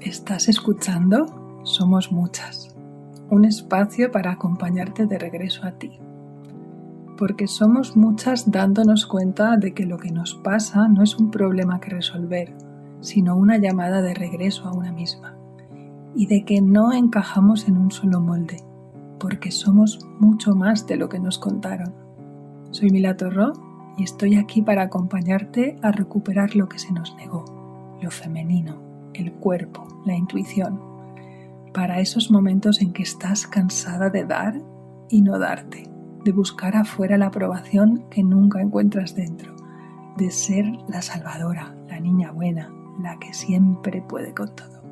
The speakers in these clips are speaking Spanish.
Estás escuchando Somos Muchas, un espacio para acompañarte de regreso a ti. Porque somos muchas dándonos cuenta de que lo que nos pasa no es un problema que resolver, sino una llamada de regreso a una misma. Y de que no encajamos en un solo molde, porque somos mucho más de lo que nos contaron. Soy Mila Torró y estoy aquí para acompañarte a recuperar lo que se nos negó, lo femenino, el cuerpo, la intuición, para esos momentos en que estás cansada de dar y no darte, de buscar afuera la aprobación que nunca encuentras dentro, de ser la salvadora, la niña buena, la que siempre puede con todo.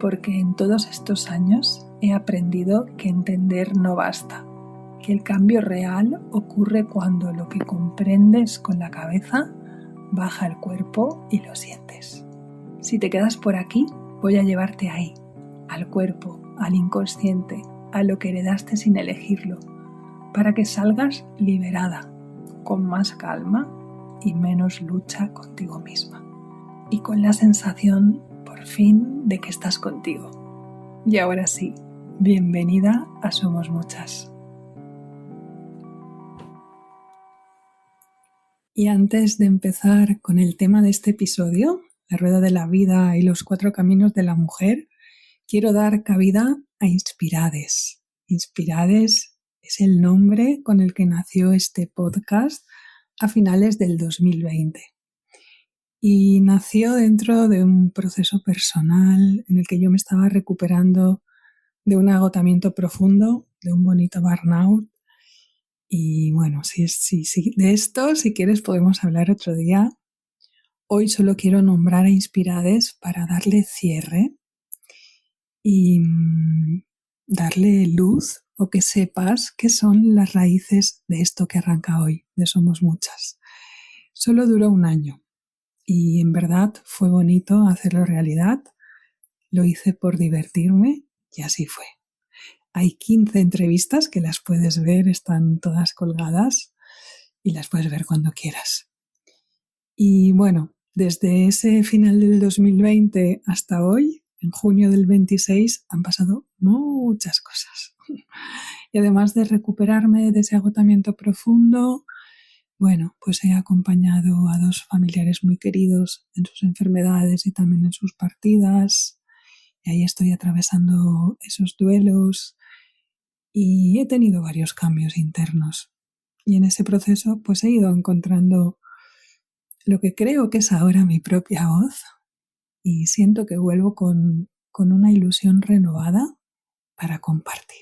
Porque en todos estos años he aprendido que entender no basta, que el cambio real ocurre cuando lo que comprendes con la cabeza baja al cuerpo y lo sientes. Si te quedas por aquí, voy a llevarte ahí, al cuerpo, al inconsciente, a lo que heredaste sin elegirlo, para que salgas liberada, con más calma y menos lucha contigo misma. Y con la sensación, por fin, de que estás contigo. Y ahora sí, bienvenida a Somos Muchas. Y antes de empezar con el tema de este episodio, la rueda de la vida y los 4 caminos de la mujer, quiero dar cabida a Inspirades. Inspirades es el nombre con el que nació este podcast a finales del 2020. Y nació dentro de un proceso personal en el que yo me estaba recuperando de un agotamiento profundo, de un bonito burnout. Y bueno, de esto, si quieres, podemos hablar otro día. Hoy solo quiero nombrar a Inspirades para darle cierre y darle luz o que sepas qué son las raíces de esto que arranca hoy, de Somos Muchas. Solo duró 1 año y en verdad fue bonito hacerlo realidad. Lo hice por divertirme y así fue. Hay 15 entrevistas que las puedes ver, están todas colgadas y las puedes ver cuando quieras. Y bueno, desde ese final del 2020 hasta hoy, en junio del 26, han pasado muchas cosas. Y además de recuperarme de ese agotamiento profundo, bueno, pues he acompañado a 2 familiares muy queridos en sus enfermedades y también en sus partidas. Y ahí estoy atravesando esos duelos y he tenido varios cambios internos. Y en ese proceso pues he ido encontrando lo que creo que es ahora mi propia voz y siento que vuelvo con una ilusión renovada para compartir.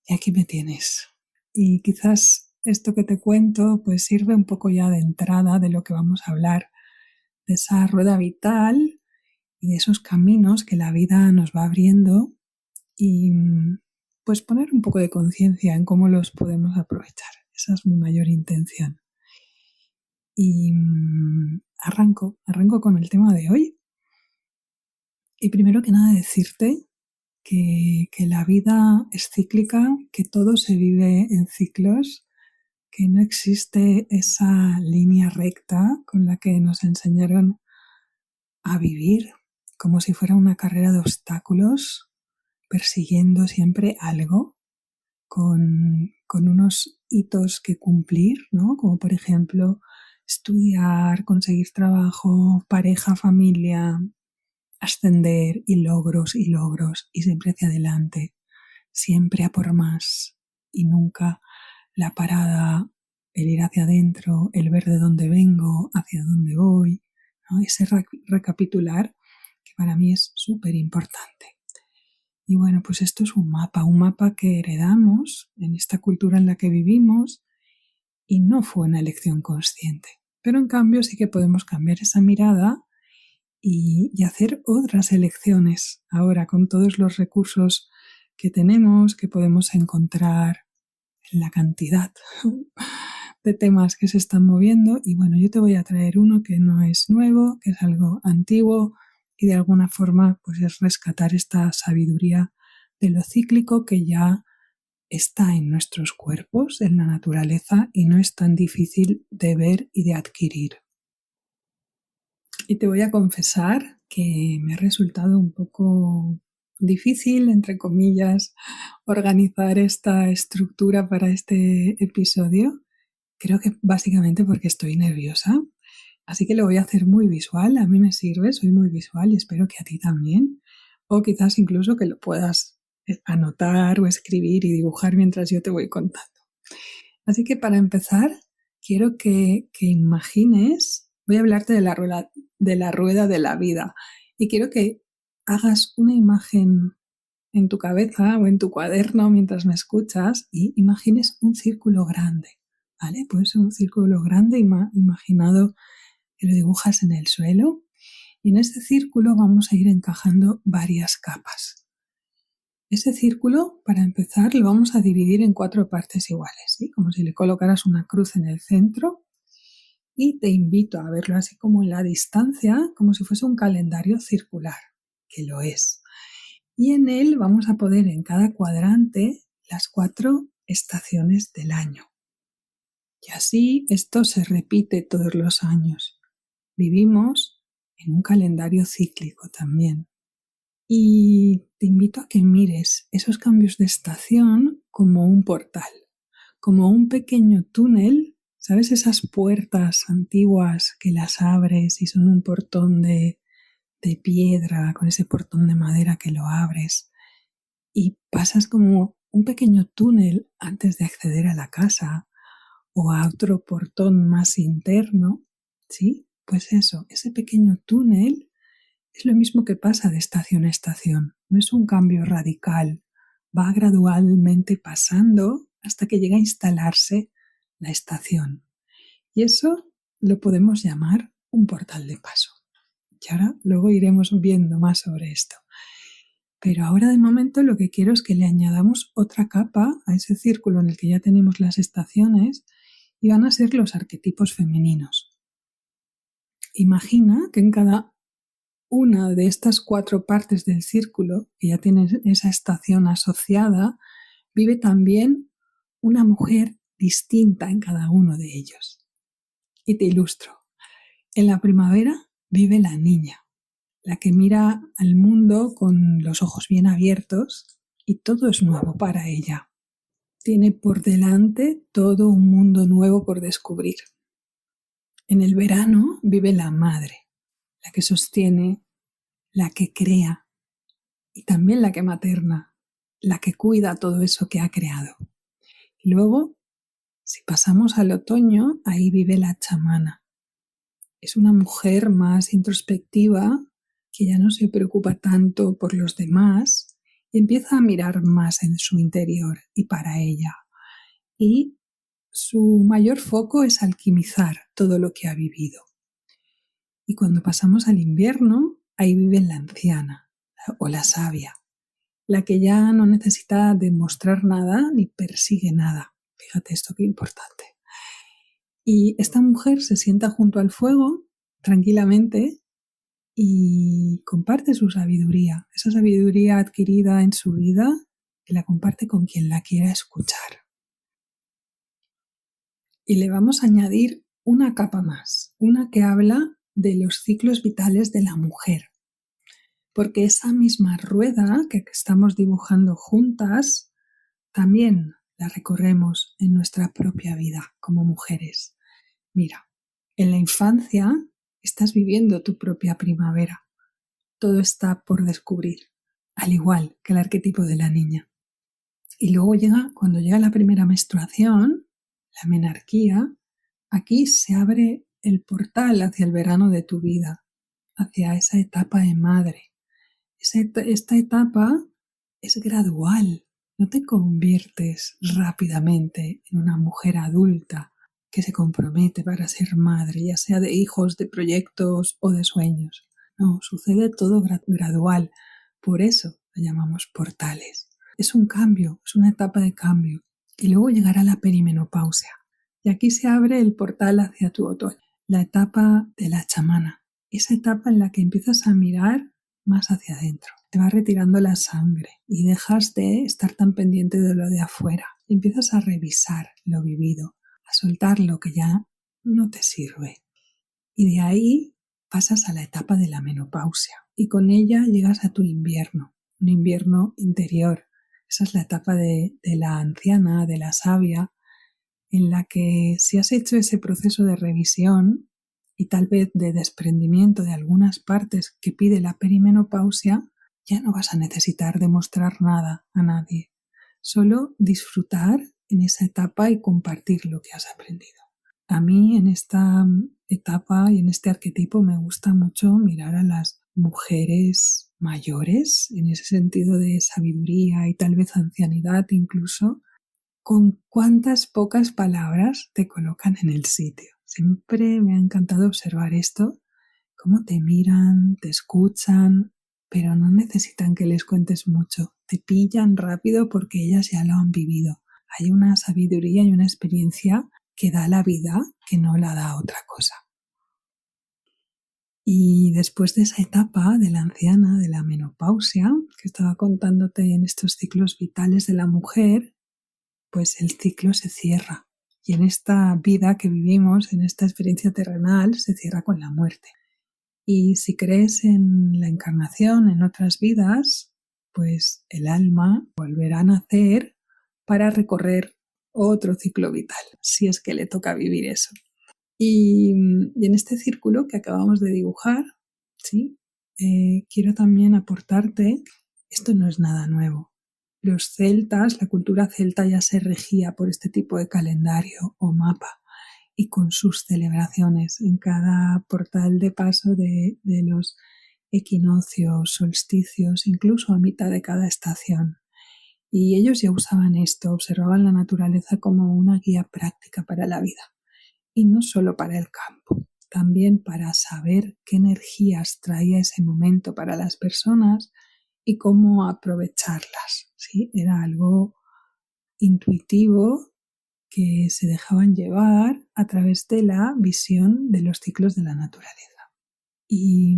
Y aquí me tienes. Y quizás esto que te cuento pues sirve un poco ya de entrada de lo que vamos a hablar, de esa rueda vital y de esos caminos que la vida nos va abriendo y pues poner un poco de conciencia en cómo los podemos aprovechar. Esa es mi mayor intención. Y arranco con el tema de hoy. Y primero que nada decirte que la vida es cíclica, que todo se vive en ciclos, que no existe esa línea recta con la que nos enseñaron a vivir, como si fuera una carrera de obstáculos, persiguiendo siempre algo, con unos hitos que cumplir, ¿no? Como por ejemplo estudiar, conseguir trabajo, pareja, familia, ascender y logros y siempre hacia adelante, siempre a por más y nunca la parada, el ir hacia adentro, el ver de dónde vengo, hacia dónde voy, ¿no? Ese recapitular que para mí es súper importante. Y bueno, pues esto es un mapa que heredamos en esta cultura en la que vivimos y no fue una elección consciente. Pero en cambio sí que podemos cambiar esa mirada y hacer otras elecciones ahora con todos los recursos que tenemos, que podemos encontrar en la cantidad de temas que se están moviendo. Y bueno, yo te voy a traer uno que no es nuevo, que es algo antiguo y de alguna forma pues es rescatar esta sabiduría de lo cíclico que ya está en nuestros cuerpos, en la naturaleza y no es tan difícil de ver y de adquirir. Y te voy a confesar que me ha resultado un poco difícil, entre comillas, organizar esta estructura para este episodio. Creo que básicamente porque estoy nerviosa. Así que lo voy a hacer muy visual. A mí me sirve, soy muy visual y espero que a ti también. O quizás incluso que lo puedas anotar o escribir y dibujar mientras yo te voy contando. Así que para empezar, quiero que imagines, voy a hablarte de la rueda de la vida y quiero que hagas una imagen en tu cabeza o en tu cuaderno mientras me escuchas y imagines un círculo grande, ¿vale? Puede ser un círculo grande imaginado que lo dibujas en el suelo y en este círculo vamos a ir encajando varias capas. Ese círculo, para empezar, lo vamos a dividir en 4 partes iguales, ¿sí? Como si le colocaras una cruz en el centro. Y te invito a verlo así como en la distancia, como si fuese un calendario circular, que lo es. Y en él vamos a poner en cada cuadrante las 4 estaciones del año. Y así esto se repite todos los años. Vivimos en un calendario cíclico también. Y te invito a que mires esos cambios de estación como un portal, como un pequeño túnel, ¿sabes? Esas puertas antiguas que las abres y son un portón de piedra, con ese portón de madera que lo abres y pasas como un pequeño túnel antes de acceder a la casa o a otro portón más interno, ¿sí? Pues eso, ese pequeño túnel es lo mismo que pasa de estación a estación, no es un cambio radical, va gradualmente pasando hasta que llega a instalarse la estación. Y eso lo podemos llamar un portal de paso. Y ahora luego iremos viendo más sobre esto. Pero ahora de momento lo que quiero es que le añadamos otra capa a ese círculo en el que ya tenemos las estaciones y van a ser los arquetipos femeninos. Imagina que en cada una de estas 4 partes del círculo, que ya tiene esa estación asociada, vive también una mujer distinta en cada uno de ellos. Y te ilustro. En la primavera vive la niña, la que mira al mundo con los ojos bien abiertos y todo es nuevo para ella. Tiene por delante todo un mundo nuevo por descubrir. En el verano vive la madre, la que sostiene, la que crea y también la que materna, la que cuida todo eso que ha creado. Y luego, si pasamos al otoño, ahí vive la chamana. Es una mujer más introspectiva que ya no se preocupa tanto por los demás y empieza a mirar más en su interior y para ella. Y su mayor foco es alquimizar todo lo que ha vivido. Y cuando pasamos al invierno, ahí vive la anciana o la sabia, la que ya no necesita demostrar nada ni persigue nada. Fíjate esto qué importante. Y esta mujer se sienta junto al fuego tranquilamente y comparte su sabiduría, esa sabiduría adquirida en su vida, que la comparte con quien la quiera escuchar. Y le vamos a añadir una capa más, una que habla de los ciclos vitales de la mujer. Porque esa misma rueda que estamos dibujando juntas, también la recorremos en nuestra propia vida como mujeres. Mira, en la infancia estás viviendo tu propia primavera. Todo está por descubrir, al igual que el arquetipo de la niña. Y luego cuando llega la primera menstruación, la menarquía, aquí se abre el portal hacia el verano de tu vida, hacia esa etapa de madre. Esta etapa es gradual, no te conviertes rápidamente en una mujer adulta que se compromete para ser madre, ya sea de hijos, de proyectos o de sueños. No, sucede todo gradual, por eso la llamamos portales. Es un cambio, es una etapa de cambio. Y luego llegará la perimenopausia. Y aquí se abre el portal hacia tu otoño, la etapa de la chamana, esa etapa en la que empiezas a mirar más hacia adentro. Te va retirando la sangre y dejas de estar tan pendiente de lo de afuera. Empiezas a revisar lo vivido, a soltar lo que ya no te sirve. Y de ahí pasas a la etapa de la menopausia y con ella llegas a tu invierno, un invierno interior. Esa es la etapa de la anciana, de la sabia, en la que si has hecho ese proceso de revisión y tal vez de desprendimiento de algunas partes que pide la perimenopausia, ya no vas a necesitar demostrar nada a nadie, solo disfrutar en esa etapa y compartir lo que has aprendido. A mí en esta etapa y en este arquetipo me gusta mucho mirar a las mujeres mayores, en ese sentido de sabiduría y tal vez ancianidad incluso, con cuántas pocas palabras te colocan en el sitio. Siempre me ha encantado observar esto, cómo te miran, te escuchan, pero no necesitan que les cuentes mucho. Te pillan rápido porque ellas ya lo han vivido. Hay una sabiduría y una experiencia que da la vida que no la da otra cosa. Y después de esa etapa de la anciana, de la menopausia, que estaba contándote en estos ciclos vitales de la mujer, pues el ciclo se cierra. Y en esta vida que vivimos, en esta experiencia terrenal, se cierra con la muerte. Y si crees en la encarnación, en otras vidas, pues el alma volverá a nacer para recorrer otro ciclo vital, si es que le toca vivir eso. Y en este círculo que acabamos de dibujar, ¿sí? Quiero también aportarte, esto no es nada nuevo. Los celtas, la cultura celta ya se regía por este tipo de calendario o mapa y con sus celebraciones en cada portal de paso de los equinoccios, solsticios, incluso a mitad de cada estación. Y ellos ya usaban esto, observaban la naturaleza como una guía práctica para la vida. Y no solo para el campo, también para saber qué energías traía ese momento para las personas y cómo aprovecharlas. ¿Sí? Era algo intuitivo que se dejaban llevar a través de la visión de los ciclos de la naturaleza. Y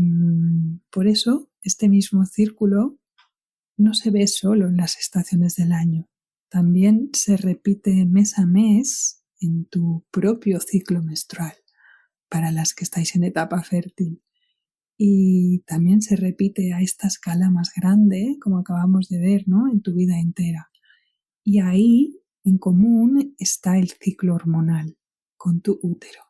por eso este mismo círculo no se ve solo en las estaciones del año, también se repite mes a mes en tu propio ciclo menstrual, para las que estáis en etapa fértil. Y también se repite a esta escala más grande, como acabamos de ver, ¿no? En tu vida entera. Y ahí, en común, está el ciclo hormonal, con tu útero.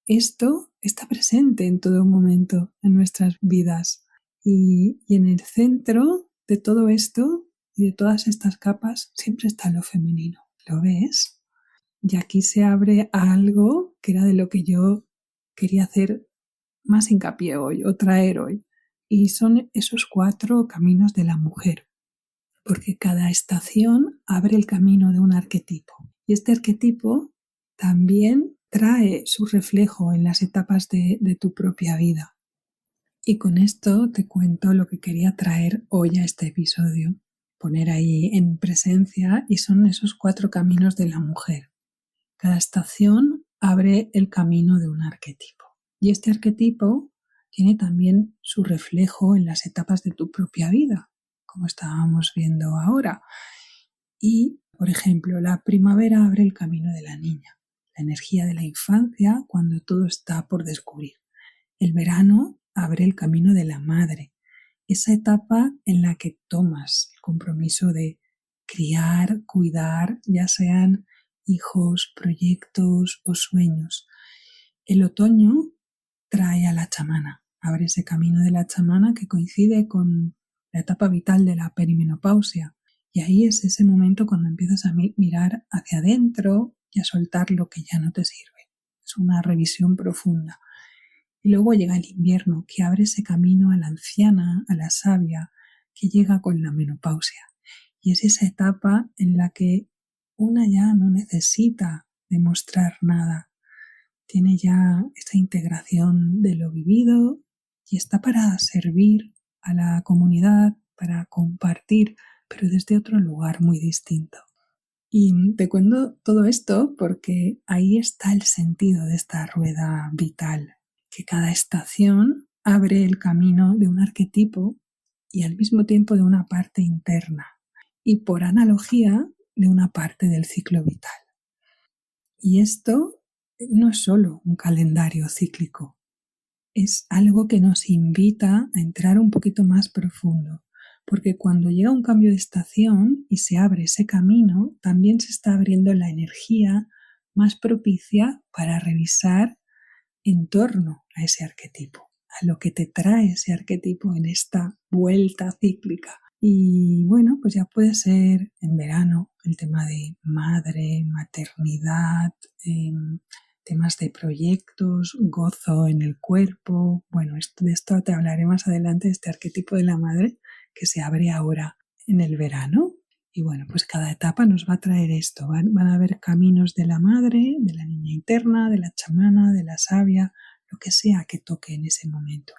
Esto está presente en todo momento en nuestras vidas. Y en el centro de todo esto y de todas estas capas siempre está lo femenino. ¿Lo ves? Y aquí se abre a algo que era de lo que yo quería hacer más hincapié hoy o traer hoy. Y son esos 4 caminos de la mujer. Porque cada estación abre el camino de un arquetipo. Y este arquetipo también trae su reflejo en las etapas de tu propia vida. Y con esto te cuento lo que quería traer hoy a este episodio, poner ahí en presencia, y son esos 4 caminos de la mujer. Cada estación abre el camino de un arquetipo. Y este arquetipo tiene también su reflejo en las etapas de tu propia vida, como estábamos viendo ahora. Y, por ejemplo, la primavera abre el camino de la niña, la energía de la infancia cuando todo está por descubrir. El verano abre el camino de la madre, esa etapa en la que tomas el compromiso de criar, cuidar, ya sean hijos, proyectos o sueños. El otoño trae a la chamana, abre ese camino de la chamana que coincide con la etapa vital de la perimenopausia. Y ahí es ese momento cuando empiezas a mirar hacia adentro y a soltar lo que ya no te sirve. Es una revisión profunda. Y luego llega el invierno, que abre ese camino a la anciana, a la sabia, que llega con la menopausia. Y es esa etapa en la que una ya no necesita demostrar nada. Tiene ya esta integración de lo vivido y está para servir a la comunidad, para compartir, pero desde otro lugar muy distinto. Y te cuento todo esto porque ahí está el sentido de esta rueda vital, que cada estación abre el camino de un arquetipo y al mismo tiempo de una parte interna y por analogía de una parte del ciclo vital. Y esto no es solo un calendario cíclico, es algo que nos invita a entrar un poquito más profundo, porque cuando llega un cambio de estación y se abre ese camino, también se está abriendo la energía más propicia para revisar en torno a ese arquetipo, a lo que te trae ese arquetipo en esta vuelta cíclica. Y bueno, pues ya puede ser en verano el tema de madre, maternidad, temas de proyectos, gozo en el cuerpo. Bueno, de esto te hablaré más adelante, de este arquetipo de la madre que se abre ahora en el verano. Y bueno, pues cada etapa nos va a traer esto. Van a haber caminos de la madre, de la niña interna, de la chamana, de la sabia, lo que sea que toque en ese momento.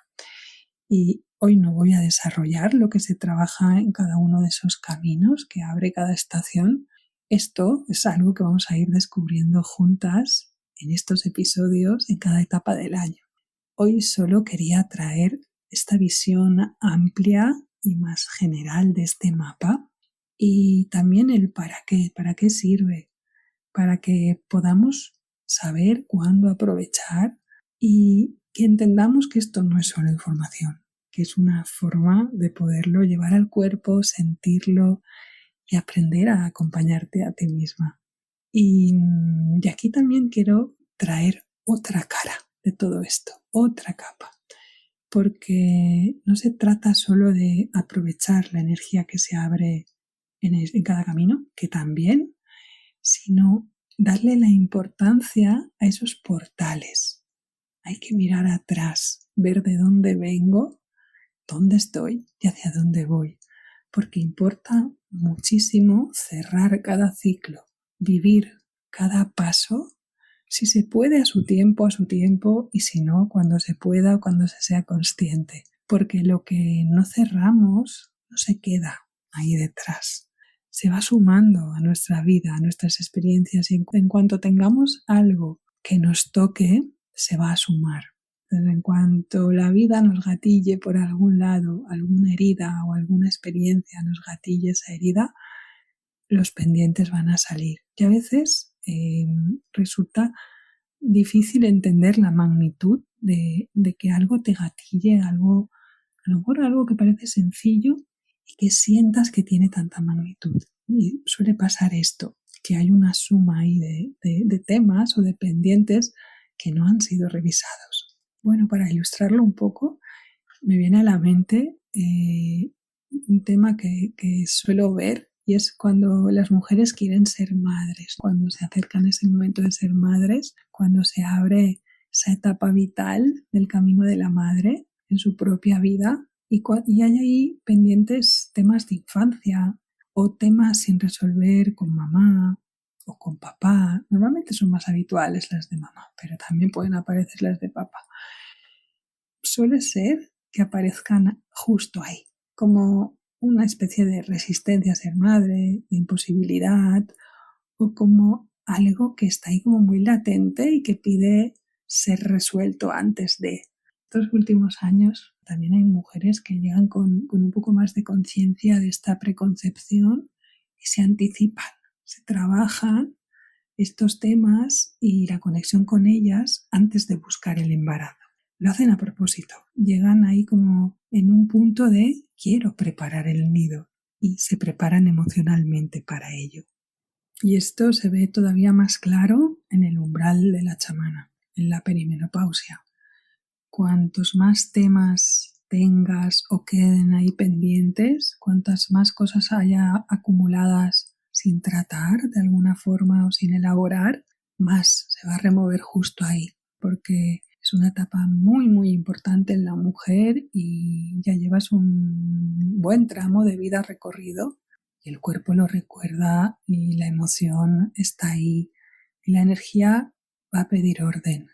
Y hoy no voy a desarrollar lo que se trabaja en cada uno de esos caminos que abre cada estación. Esto es algo que vamos a ir descubriendo juntas en estos episodios en cada etapa del año. Hoy solo quería traer esta visión amplia y más general de este mapa y también el para qué sirve, para que podamos saber cuándo aprovechar y que entendamos que esto no es solo información, que es una forma de poderlo llevar al cuerpo, sentirlo y aprender a acompañarte a ti misma. Y aquí también quiero traer otra cara de todo esto, otra capa, porque no se trata solo de aprovechar la energía que se abre en cada camino, que también, sino darle la importancia a esos portales. Hay que mirar atrás, ver de dónde vengo, dónde estoy y hacia dónde voy, porque importa muchísimo cerrar cada ciclo, vivir cada paso, si se puede a su tiempo, y si no, cuando se pueda o cuando se sea consciente, porque lo que no cerramos no se queda ahí detrás, se va sumando a nuestra vida, a nuestras experiencias, y en cuanto tengamos algo que nos toque, se va a sumar. Entonces, en cuanto la vida nos gatille por algún lado, alguna herida o alguna experiencia nos gatille esa herida, los pendientes van a salir. Y a veces resulta difícil entender la magnitud de que algo te gatille, algo, a lo mejor algo que parece sencillo y que sientas que tiene tanta magnitud. Y suele pasar esto, que hay una suma ahí de temas o de pendientes que no han sido revisados. Bueno, para ilustrarlo un poco, me viene a la mente un tema que suelo ver, y es cuando las mujeres quieren ser madres, cuando se acercan a ese momento de ser madres, cuando se abre esa etapa vital del camino de la madre en su propia vida, y hay ahí pendientes temas de infancia o temas sin resolver con mamá o con papá. Normalmente son más habituales las de mamá, pero también pueden aparecer las de papá. Suele ser que aparezcan justo ahí, como una especie de resistencia a ser madre, de imposibilidad, o como algo que está ahí como muy latente y que pide ser resuelto antes de. Estos últimos años también hay mujeres que llegan con un poco más de conciencia de esta preconcepción y se anticipan, se trabajan estos temas y la conexión con ellas antes de buscar el embarazo. Lo hacen a propósito, llegan ahí como en un punto de quiero preparar el nido y se preparan emocionalmente para ello. Y esto se ve todavía más claro en el umbral de la chamana, en la perimenopausia. Cuantos más temas tengas o queden ahí pendientes, cuantas más cosas haya acumuladas sin tratar de alguna forma o sin elaborar, más se va a remover justo ahí, porque es una etapa muy muy importante en la mujer y ya llevas un buen tramo de vida recorrido y el cuerpo lo recuerda y la emoción está ahí y la energía va a pedir orden.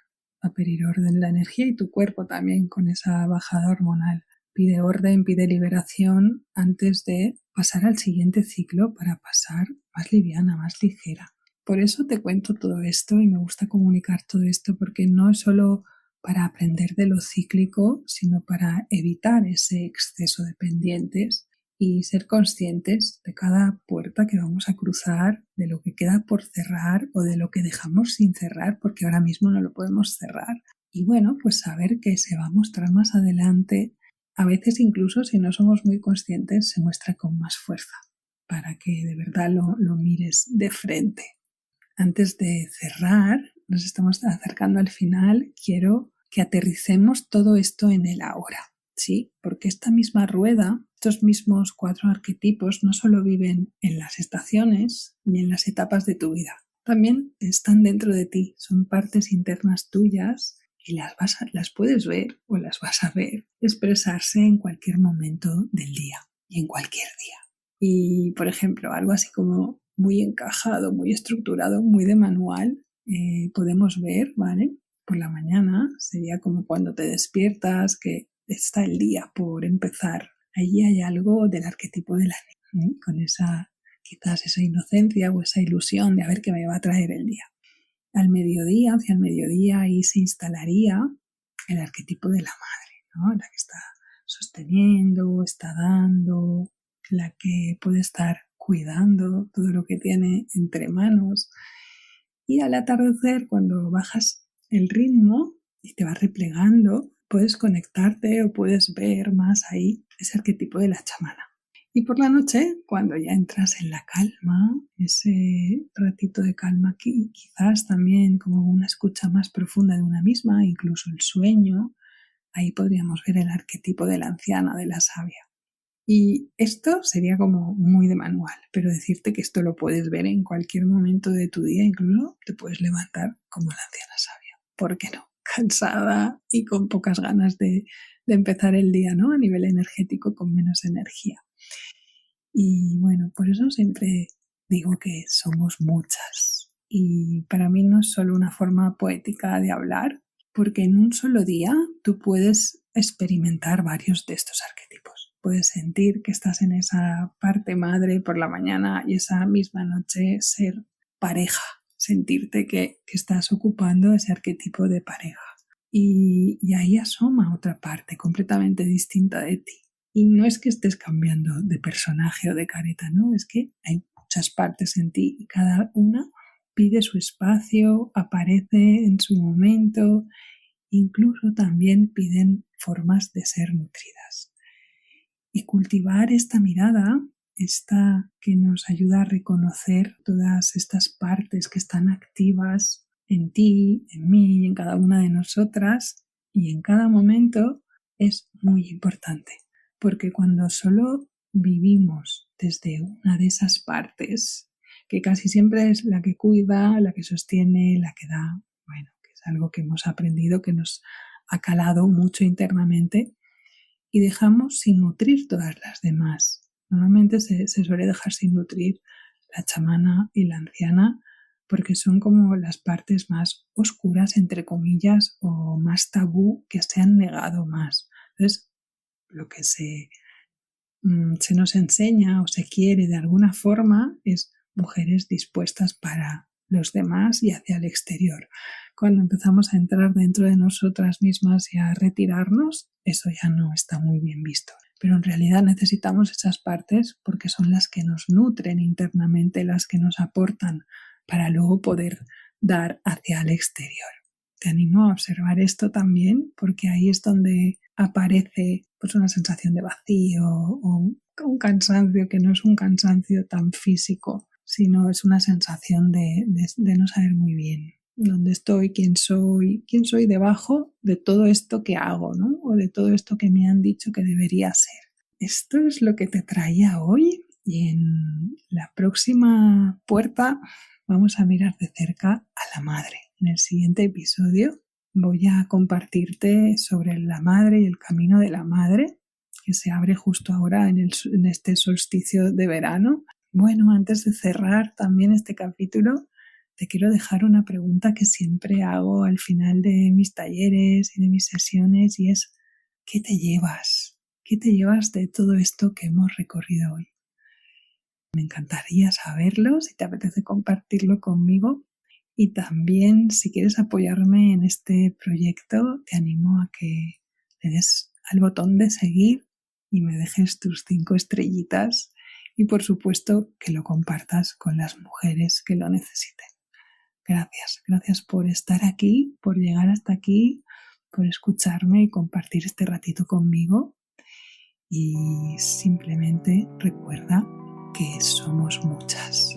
Va a pedir orden la energía y tu cuerpo también con esa bajada hormonal. Pide orden, pide liberación antes de pasar al siguiente ciclo para pasar más liviana, más ligera. Por eso te cuento todo esto y me gusta comunicar todo esto porque no es solo para aprender de lo cíclico, sino para evitar ese exceso de pendientes y ser conscientes de cada puerta que vamos a cruzar, de lo que queda por cerrar o de lo que dejamos sin cerrar porque ahora mismo no lo podemos cerrar. Y bueno, pues saber que se va a mostrar más adelante, a veces incluso si no somos muy conscientes, se muestra con más fuerza para que de verdad lo mires de frente. Antes de cerrar, nos estamos acercando al final, quiero que aterricemos todo esto en el ahora, ¿sí? Porque esta misma rueda, estos mismos 4 arquetipos no solo viven en las estaciones ni en las etapas de tu vida, también están dentro de ti, son partes internas tuyas y las puedes ver o las vas a ver expresarse en cualquier momento del día y en cualquier día. Y, por ejemplo, algo así como muy encajado, muy estructurado, muy de manual, podemos ver, ¿vale? Por la mañana sería como cuando te despiertas, que está el día por empezar. Allí hay algo del arquetipo de la niña, con quizás esa inocencia o esa ilusión de a ver qué me va a traer el día. Hacia el mediodía, ahí se instalaría el arquetipo de la madre, ¿no? La que está sosteniendo, está dando, la que puede estar cuidando todo lo que tiene entre manos. Y al atardecer, cuando bajas el ritmo y te vas replegando, puedes conectarte o puedes ver más ahí ese arquetipo de la chamana. Y por la noche, cuando ya entras en la calma, ese ratito de calma aquí, quizás también como una escucha más profunda de una misma, incluso el sueño, ahí podríamos ver el arquetipo de la anciana, de la sabia. Y esto sería como muy de manual, pero decirte que esto lo puedes ver en cualquier momento de tu día, incluso te puedes levantar como la anciana sabia. ¿Por qué no? Cansada y con pocas ganas de empezar el día, ¿no? A nivel energético, con menos energía. Y bueno, por eso siempre digo que somos muchas. Y para mí no es solo una forma poética de hablar, porque en un solo día tú puedes experimentar varios de estos arquetipos. Puedes sentir que estás en esa parte madre por la mañana y esa misma noche ser pareja, sentirte que estás ocupando ese arquetipo de pareja. Y ahí asoma otra parte completamente distinta de ti. Y no es que estés cambiando de personaje o de careta, no, es que hay muchas partes en ti y cada una pide su espacio, aparece en su momento, incluso también piden formas de ser nutridas. Y cultivar esta mirada, esta que nos ayuda a reconocer todas estas partes que están activas en ti, en mí y en cada una de nosotras y en cada momento, es muy importante. Porque cuando solo vivimos desde una de esas partes, que casi siempre es la que cuida, la que sostiene, la que da, bueno, que es algo que hemos aprendido, que nos ha calado mucho internamente, y dejamos sin nutrir todas las demás. Normalmente se suele dejar sin nutrir la chamana y la anciana porque son como las partes más oscuras, entre comillas, o más tabú, que se han negado más. Entonces, lo que se nos enseña o se quiere de alguna forma es mujeres dispuestas para los demás y hacia el exterior. Cuando empezamos a entrar dentro de nosotras mismas y a retirarnos, eso ya no está muy bien visto. Pero en realidad necesitamos esas partes porque son las que nos nutren internamente, las que nos aportan para luego poder dar hacia el exterior. Te animo a observar esto también porque ahí es donde aparece pues una sensación de vacío o un cansancio que no es un cansancio tan físico, sino es una sensación de no saber muy bien dónde estoy, quién soy debajo de todo esto que hago, ¿no? O de todo esto que me han dicho que debería ser. Esto es lo que te traía hoy y en la próxima puerta vamos a mirar de cerca a la madre. En el siguiente episodio voy a compartirte sobre la madre y el camino de la madre que se abre justo ahora en este solsticio de verano. Bueno, antes de cerrar también este capítulo, te quiero dejar una pregunta que siempre hago al final de mis talleres y de mis sesiones y es ¿qué te llevas? ¿Qué te llevas de todo esto que hemos recorrido hoy? Me encantaría saberlo, si te apetece compartirlo conmigo. Y también, si quieres apoyarme en este proyecto, te animo a que le des al botón de seguir y me dejes tus 5 estrellitas y, por supuesto, que lo compartas con las mujeres que lo necesiten. Gracias por estar aquí, por llegar hasta aquí, por escucharme y compartir este ratito conmigo. Y simplemente recuerda que somos muchas.